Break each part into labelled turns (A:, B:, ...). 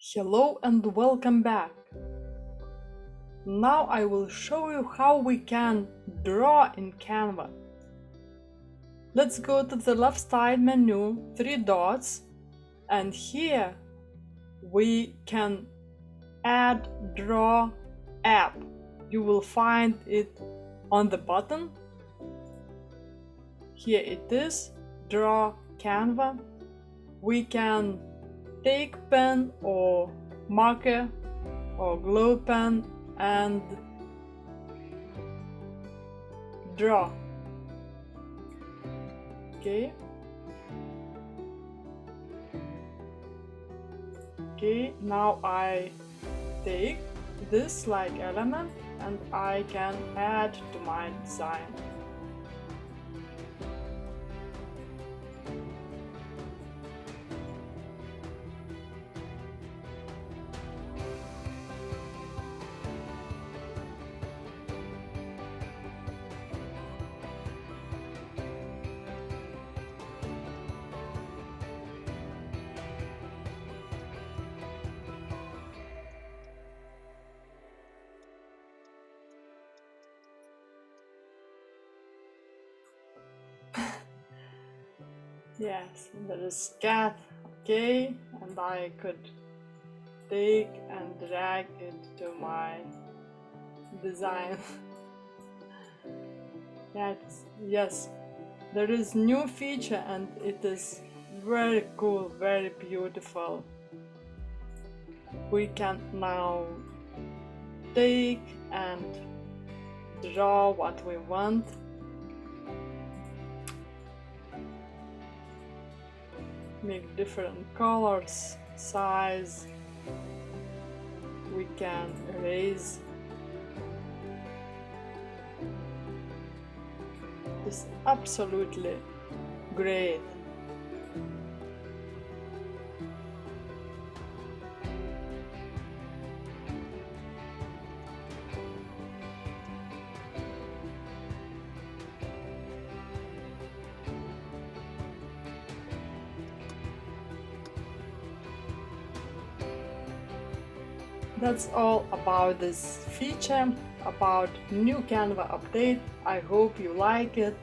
A: Hello and welcome back. Now I will show you how we can draw in Canva. Let's go to the left side menu, 3 dots, and here we can add draw app. You will find it on the bottom. Here it is, draw Canva. We can take pen or marker or glue pen and draw. Okay, now I take this like element and I can add to my design. Yes, there is cat, okay, and I could take and drag it to my design. Yes, there is new feature and it is very cool, very beautiful. We can now take and draw what we want. Make different colors, size. We can erase. It's absolutely great. That's all about this feature, about new Canva update. I hope you like it,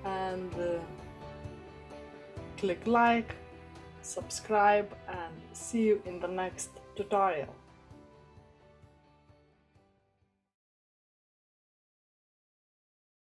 A: and click like, subscribe, and see you in the next tutorial.